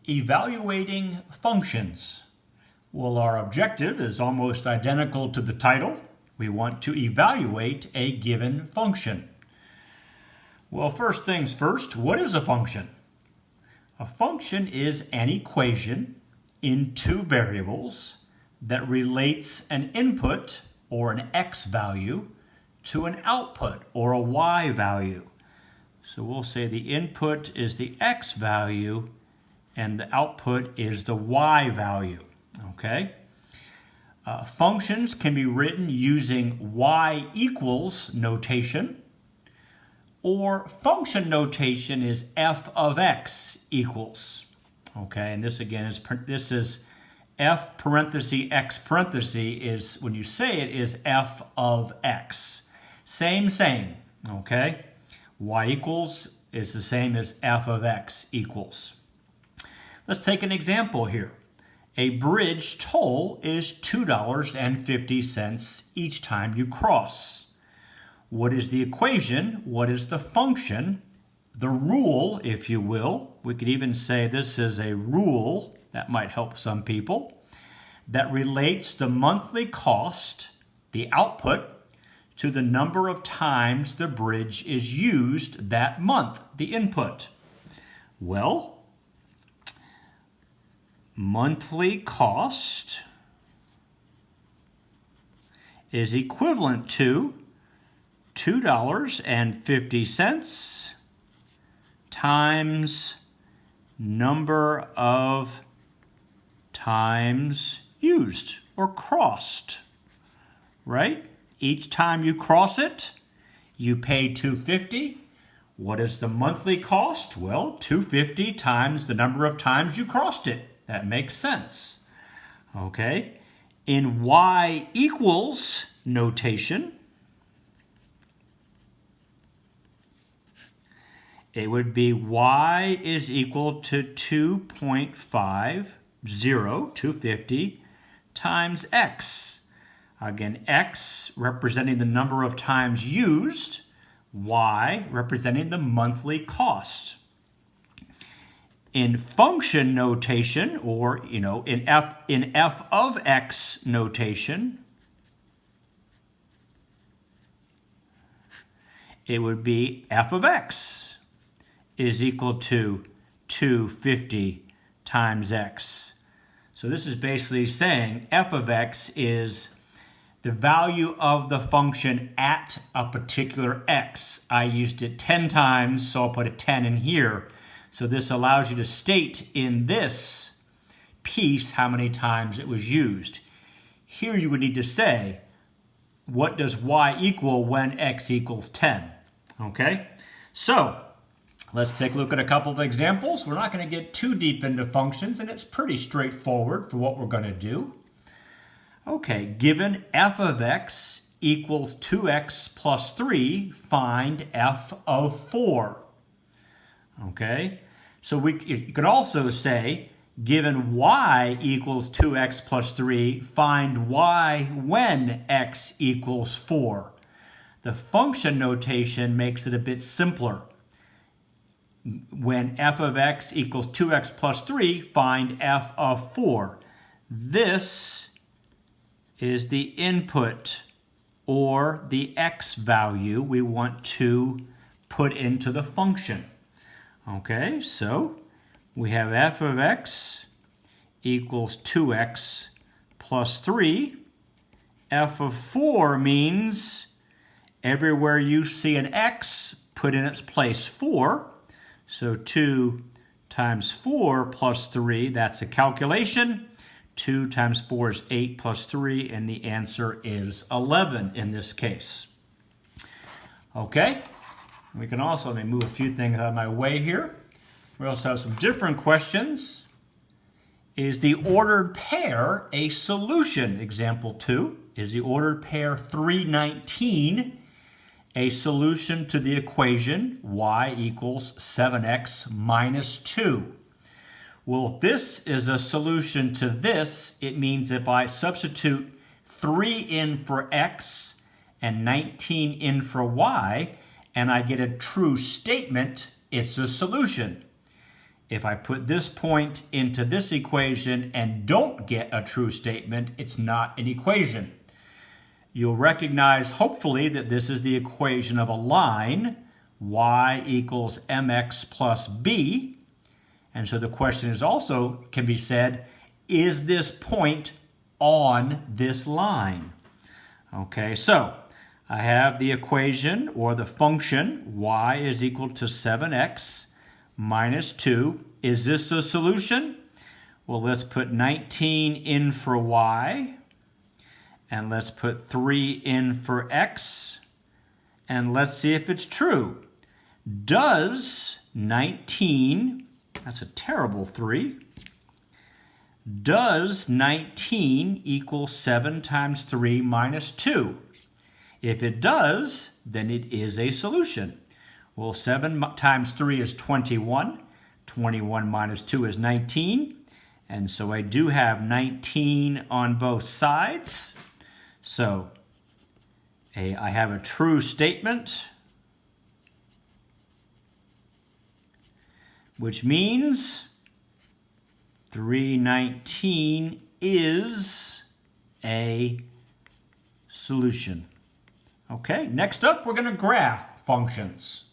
Evaluating functions. Well, our objective is almost identical to the title. We want to evaluate a given function. Well, first things first, what is a function? A function is an equation in two variables that relates an input or an x value to an output or a y value. So we'll say the input is the x value and the output is the y value. Okay? Functions can be written using y equals notation, or function notation is f of x equals. Okay, and this again is f parenthesis x parenthesis is, when you say it, is f of x. Same. Okay, y equals is the same as f of x equals. Let's take an example here. A bridge toll is $2.50 each time you cross. What is the equation? What is the function? The rule, if you will. We could even say this is a rule, that might help some people, that relates the monthly cost, the output, to the number of times the bridge is used that month, the input. Well, monthly cost is equivalent to $2.50 times number of times used or crossed, right? Each time you cross it, you pay $2.50. What is the monthly cost? Well, $2.50 times the number of times you crossed it. That makes sense. Okay. In y equals notation, it would be y is equal to 2.50 times x. Again, x representing the number of times used, y representing the monthly cost. In function notation, or in f of x notation, it would be f of x is equal to 250 times x. So this is basically saying f of x is the value of the function at a particular x. I used it 10 times, so I'll put a 10 in here. So this allows you to state in this piece how many times it was used. Here you would need to say, what does y equal when x equals 10? Okay, so let's take a look at a couple of examples. We're not going to get too deep into functions, and it's pretty straightforward for what we're going to do. Okay, given f of x equals 2x plus 3, find f of 4. Okay, so you could also say, given y equals 2x plus 3, find y when x equals 4. The function notation makes it a bit simpler. When f of x equals 2x plus 3, find f of 4. This is the input or the x value we want to put into the function. Okay, so we have f of x equals 2x plus 3. F of 4 means everywhere you see an x, put in its place 4. So 2 times 4 plus 3, that's a calculation. 2 times 4 is 8 plus 3, and the answer is 11 in this case. Okay, we can also, let me move a few things out of my way here. We also have some different questions. Is the ordered pair a solution? Example 2. Is the ordered pair 319 a solution to the equation y equals 7x minus 2? Well, if this is a solution to this, it means if I substitute 3 in for x and 19 in for y, and I get a true statement, it's a solution. If I put this point into this equation and don't get a true statement, it's not an equation. You'll recognize, hopefully, that this is the equation of a line, y equals mx plus b. And so the question is also, can be said, is this point on this line? Okay, so I have the equation or the function y is equal to 7x minus 2. Is this the solution? Well, let's put 19 in for y, and let's put 3 in for x, and let's see if it's true. Does 19, that's a terrible 3, does 19 equal 7 times 3 minus 2? If it does, then it is a solution. Well, 7 times 3 is 21. 21 minus 2 is 19. And so I do have 19 on both sides. So I have a true statement, which means 319 is a solution. Okay, next up we're going to graph functions.